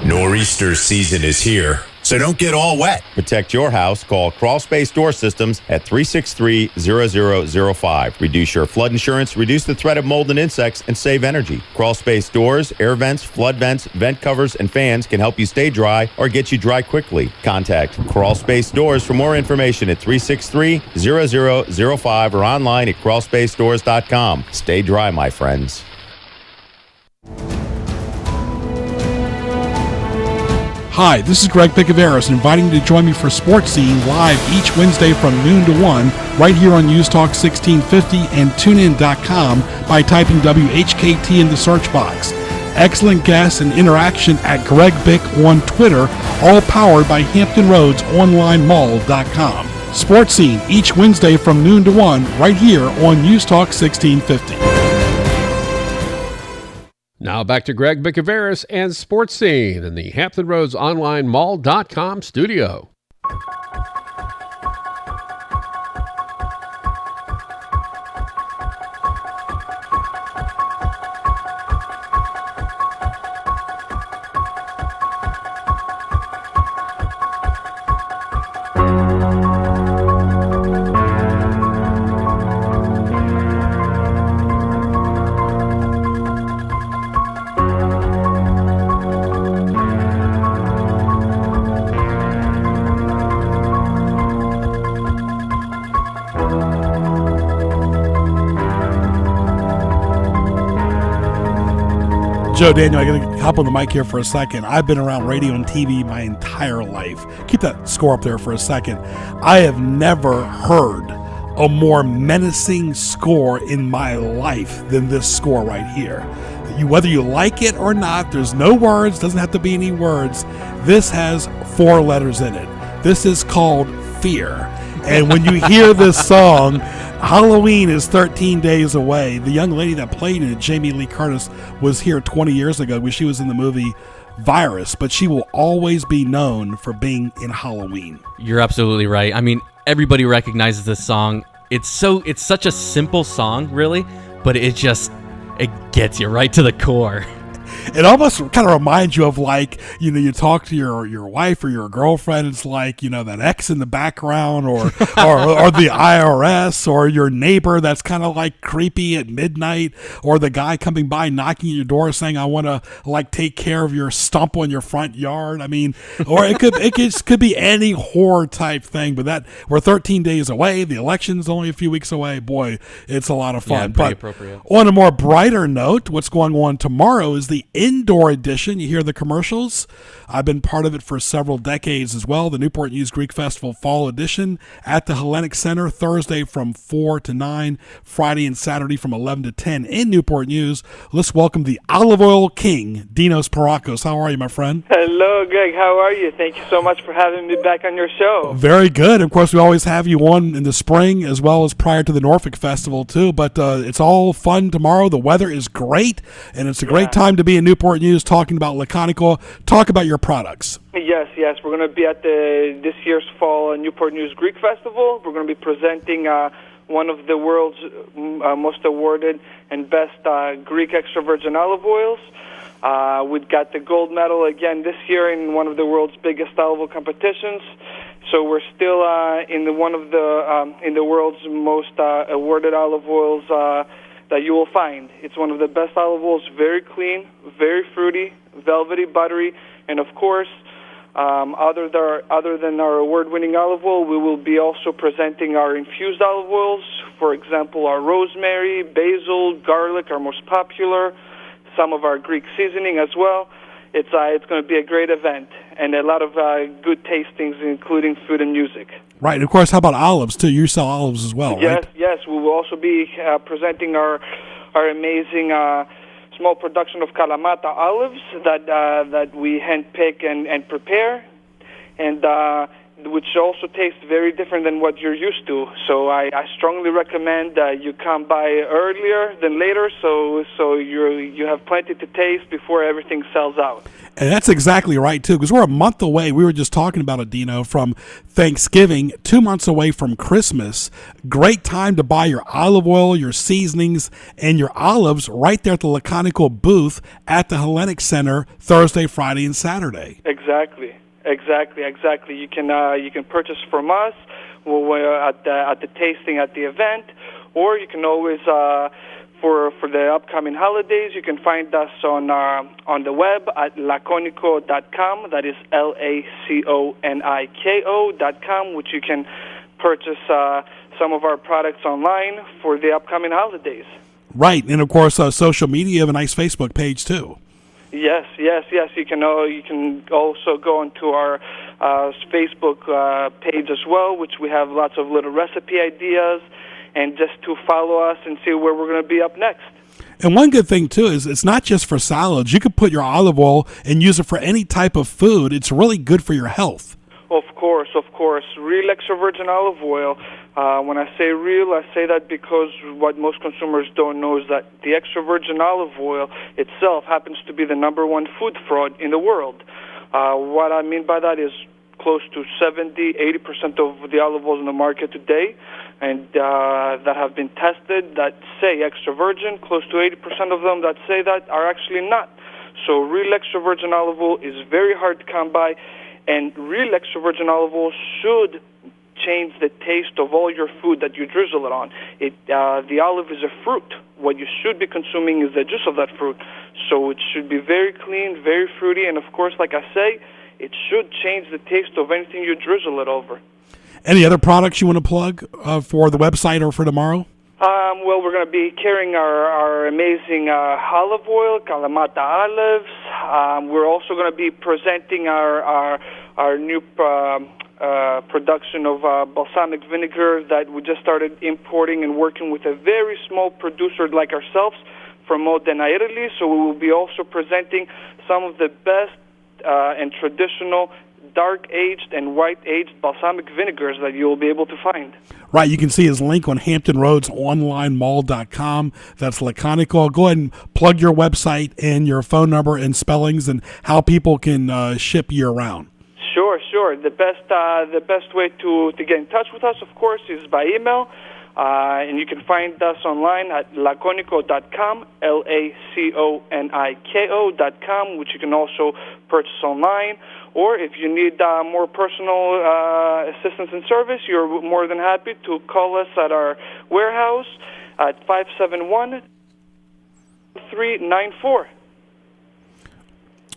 Nor'easter season is here, so don't get all wet. Protect your house. Call Crawl Space Door Systems at 363-0005. Reduce your flood insurance, reduce the threat of mold and insects, and save energy. Crawl Space Doors, air vents, flood vents, vent covers, and fans can help you stay dry or get you dry quickly. Contact Crawl Space Doors for more information at 363-0005 or online at crawlspacedores.com. Stay dry, my friends. Hi, this is Greg Bicouvaris, inviting you to join me for Sports Scene live each Wednesday from noon to 1 right here on News Talk 1650 and TuneIn.com by typing WHKT in the search box. Excellent guests and interaction at Greg Bick on Twitter, all powered by HamptonRoadsOnlineMall.com. Sports Scene each Wednesday from noon to 1 right here on News Talk 1650. Now back to Greg Bicouvaris and Sports Scene in the HamptonRoadsOnlineMall.com studio. Joe Daniel, I got to hop on the mic here for a second. I've been around radio and TV my entire life. Keep that score up there for a second. I have never heard a more menacing score in my life than this score right here. Whether you like it or not, there's no words, doesn't have to be any words. This has 4 letters in it. This is called Fear. And when you hear this song, Halloween is 13 days away. The young lady that played it, Jamie Lee Curtis, was here 20 years ago when she was in the movie Virus, but she will always be known for being in Halloween. You're absolutely right. I mean, everybody recognizes this song. It's such a simple song, really, but it gets you right to the core. It almost kind of reminds you of, like, you know, you talk to your wife or your girlfriend, it's like, you know, that X in the background or the IRS or your neighbor that's kind of like creepy at midnight, or the guy coming by knocking at your door saying, I want to, like, take care of your stump on your front yard. I mean, or it could be any horror type thing, but that we're 13 days away. The election's only a few weeks away. Boy, it's a lot of fun. Yeah, pretty appropriate. On a more brighter note, what's going on tomorrow is the indoor edition. You hear the commercials. I've been part of it for several decades as well. The Newport News Greek Festival Fall Edition at the Hellenic Center, Thursday from 4 to 9, Friday and Saturday from 11 to 10 in Newport News. Let's welcome the Olive Oil King, Dino Pierrakos. How are you, my friend? Hello, Greg. How are you? Thank you so much for having me back on your show. Very good. Of course, we always have you on in the spring as well as prior to the Norfolk Festival, too. But it's all fun tomorrow. The weather is great, and it's a great time to be in Newport News talking about Laconico. Talk about your products. Yes. We're going to be at this year's Fall Newport News Greek Festival. We're going to be presenting one of the world's most awarded and best Greek extra virgin olive oils. We've got the gold medal again this year in one of the world's biggest olive oil competitions. So we're still in the world's most awarded olive oils that you will find. It's one of the best olive oils, very clean, very fruity, velvety, buttery, and of course, other than our award-winning olive oil, we will be also presenting our infused olive oils. For example, our rosemary, basil, garlic, our most popular, some of our Greek seasoning as well. It's going to be a great event and a lot of good tastings, including food and music. Right, and of course, how about olives too? You sell olives as well, right? Yes. We will also be presenting our amazing small production of Kalamata olives that we handpick and prepare. And which also tastes very different than what you're used to. So I strongly recommend that you come by earlier than later, so you have plenty to taste before everything sells out. And that's exactly right, too, because we're a month away. We were just talking about it, Dino, from Thanksgiving, 2 months away from Christmas. Great time to buy your olive oil, your seasonings, and your olives right there at the Laconical booth at the Hellenic Center Thursday, Friday, and Saturday. Exactly. You can purchase from us at the tasting at the event, or you can always for the upcoming holidays, you can find us on the web at laconico.com. That is LACONIKO.com, which you can purchase some of our products online for the upcoming holidays. Right, and of course, social media. You have a nice Facebook page too. Yes. You can also go onto our Facebook page as well, which we have lots of little recipe ideas, and just to follow us and see where we're going to be up next. And one good thing, too, is it's not just for salads. You could put your olive oil and use it for any type of food. It's really good for your health. Of course. Real extra virgin olive oil. When I say real, I say that because what most consumers don't know is that the extra virgin olive oil itself happens to be the #1 food fraud in the world. What I mean by that is close to 70-80% of the olive oils in the market today, and that have been tested that say extra virgin, close to 80% of them that say that are actually not. So real extra virgin olive oil is very hard to come by, and real extra virgin olive oil should change the taste of all your food that you drizzle it on. The olive is a fruit. What you should be consuming is the juice of that fruit. So it should be very clean, very fruity, and of course, like I say, it should change the taste of anything you drizzle it over. Any other products you want to plug for the website or for tomorrow? Well, we're going to be carrying our amazing olive oil, Kalamata olives. We're also going to be presenting our new production of balsamic vinegar that we just started importing and working with a very small producer like ourselves from Modena, Italy. So we will be also presenting some of the best and traditional dark-aged and white-aged balsamic vinegars that you'll be able to find. Right, you can see his link on HamptonRoadsOnlineMall.com. That's Laconical. Go ahead and plug your website and your phone number and spellings and how people can ship year-round. Sure. The best way to get in touch with us, of course, is by email. And you can find us online at laconico.com, LACONIKO.com, which you can also purchase online. Or if you need more personal assistance and service, you're more than happy to call us at our warehouse at 571-394.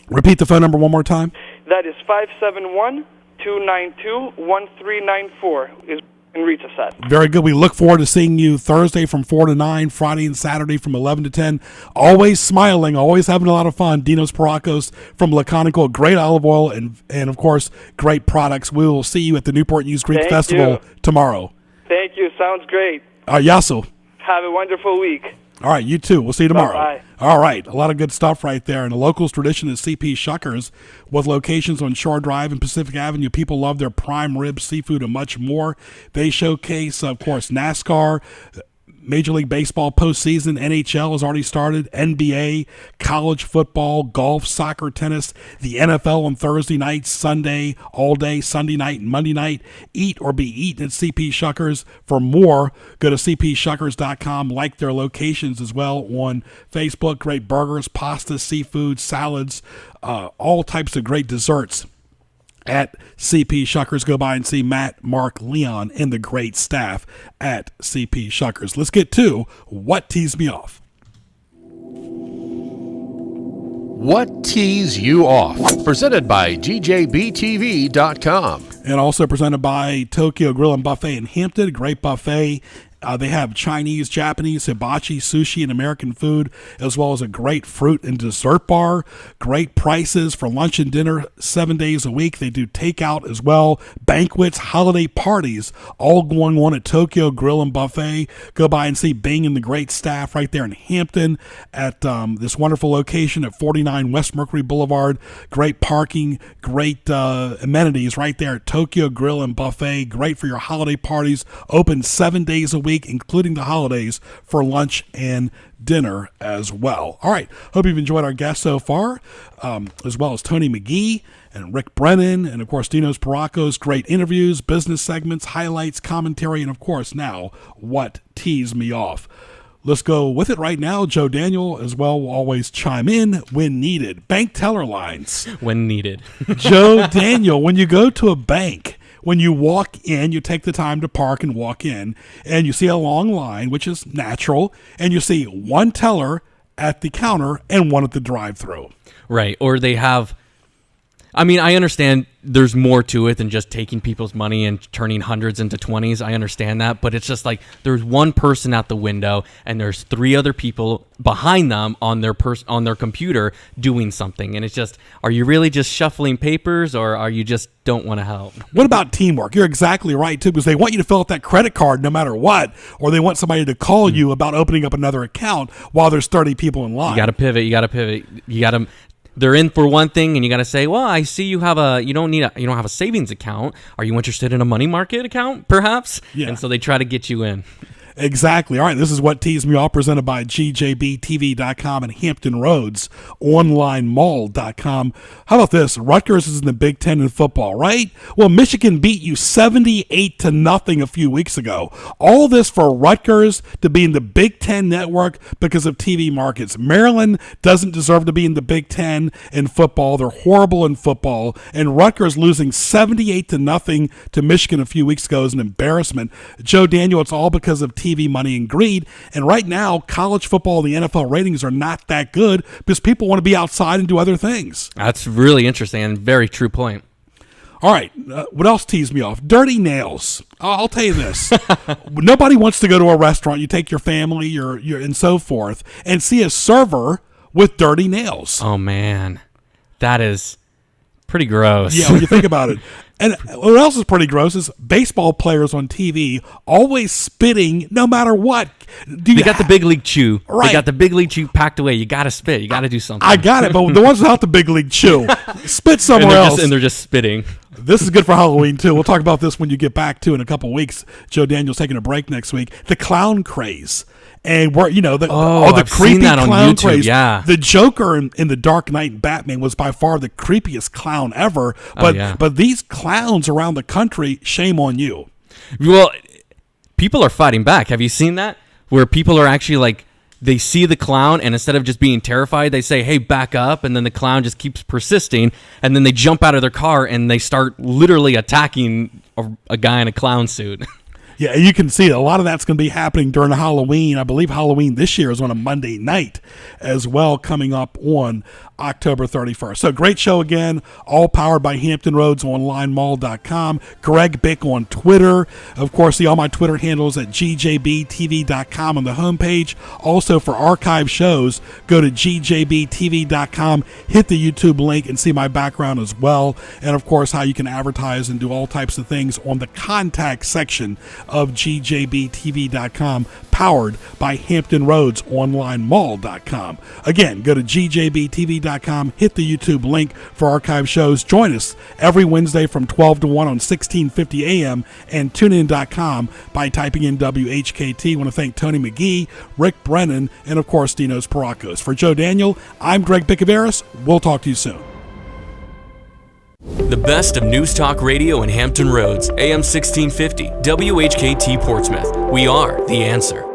Repeat the phone number one more time. That is 571-292-1394 is and reach us at. Very good. We look forward to seeing you Thursday from 4 to 9, Friday and Saturday from 11 to 10. Always smiling, always having a lot of fun. Dino Pierrakos from Laconical. Great olive oil and of course, great products. We will see you at the Newport News Greek Festival tomorrow. Thank you. Sounds great. Yasu. Have a wonderful week. All right, you too. We'll see you tomorrow. Bye-bye. All right, a lot of good stuff right there. And the locals tradition is CP Shuckers with locations on Shore Drive and Pacific Avenue. People love their prime rib, seafood, and much more. They showcase, of course, NASCAR, Major League Baseball postseason, NHL has already started, NBA, college football, golf, soccer, tennis, the NFL on Thursday night, Sunday, all day, Sunday night, and Monday night. Eat or be eaten at CP Shuckers. For more, go to cpshuckers.com. Like their locations as well on Facebook. Great burgers, pasta, seafood, salads, all types of great desserts at CP Shuckers. Go by and see Matt, Mark, Leon, and the great staff at CP Shuckers. Let's get to What Tees Me Off. What Tees You Off? Presented by GJBTV.com. And also presented by Tokyo Grill and Buffet in Hampton. Great buffet They have Chinese, Japanese, hibachi, sushi, and American food, as well as a great fruit and dessert bar. Great prices for lunch and dinner 7 days a week. They do takeout as well. Banquets, holiday parties, all going on at Tokyo Grill and Buffet. Go by and see Bing and the great staff right there in Hampton at this wonderful location at 49 West Mercury Boulevard. Great parking, great amenities right there at Tokyo Grill and Buffet. Great for your holiday parties. Open 7 days a week, including the holidays, for lunch and dinner as well. All right. Hope you've enjoyed our guests so far, as well as Tony McGee and Rick Brennan, and of course Dino Pierrakos. Great interviews, business segments, highlights, commentary, and of course now what teased me off. Let's go with it right now. Joe Daniel as well will always chime in when needed. Bank teller lines. When needed. Joe Daniel, when you go to a bank, when you walk in, you take the time to park and walk in, and you see a long line, which is natural, and you see one teller at the counter and one at the drive-thru. Right. Or they have, I mean, I understand there's more to it than just taking people's money and turning hundreds into 20s. I understand that, but it's just like there's one person at the window and there's 3 other people behind them on their computer doing something. And it's just, are you really just shuffling papers, or are you just don't want to help? What about teamwork? You're exactly right too, because they want you to fill out that credit card no matter what, or they want somebody to call you about opening up another account while there's 30 people in line. You got to pivot. You got to. They're in for one thing, and you got to say, "Well, I see you don't have a savings account. Are you interested in a money market account, perhaps?" Yeah. And so they try to get you in. Exactly. All right, this is What Teased Me Off, presented by GJBTV.com and Hampton Roads Online Mall.com. How about this? Rutgers is in the Big Ten in football, right? Well, Michigan beat you 78-0 a few weeks ago. All this for Rutgers to be in the Big Ten network because of TV markets. Maryland doesn't deserve to be in the Big Ten in football. They're horrible in football. And Rutgers losing 78-0 to Michigan a few weeks ago is an embarrassment. Joe Daniel, it's all because of TV money and greed. And right now, college football, the NFL ratings are not that good because people want to be outside and do other things. That's really interesting and very true point. All right, what else teased me off? Dirty nails. I'll tell you this. Nobody wants to go to a restaurant. You take your family, your and so forth, and see a server with dirty nails. Oh, man. That is pretty gross. Yeah, when you think about it. And what else is pretty gross is baseball players on TV always spitting no matter what. They got the big league chew. Right. They got the big league chew packed away. You got to spit. You got to do something. I got it, but the ones without the big league chew, spit somewhere else. And they're just spitting. This is good for Halloween, too. We'll talk about this when you get back, too, in a couple weeks. Joe Daniel's taking a break next week. The clown craze. And we're, the creepy clown craze. Yeah. The Joker in The Dark Knight and Batman was by far the creepiest clown ever. But these clowns around the country, shame on you. Well, people are fighting back. Have you seen that? Where people are actually like, they see the clown, and instead of just being terrified, they say, "Hey, back up," and then the clown just keeps persisting, and then they jump out of their car and they start literally attacking a guy in a clown suit. Yeah, you can see a lot of that's going to be happening during Halloween. I believe Halloween this year is on a Monday night as well, coming up on October 31st. So great show again, all powered by Hampton Roads Online Mall.com. Greg Bick on Twitter. Of course, see all my Twitter handles at GJBTV.com on the homepage. Also, for archive shows, go to GJBTV.com, hit the YouTube link, and see my background as well. And, of course, how you can advertise and do all types of things on the contact section of GJBTV.com, powered by Hampton Roads Online Mall.com. Again, go to GJBTV.com, hit the YouTube link for archive shows. Join us every Wednesday from 12 to 1 on 1650 AM and tunein.com by typing in WHKT. I want to thank Tony McGee, Rick Brennan, and of course Dino Pierrakos. For Joe Daniel, I'm Greg Bicouvaris. We'll talk to you soon. The best of News Talk Radio in Hampton Roads, AM 1650, WHKT Portsmouth. We are the answer.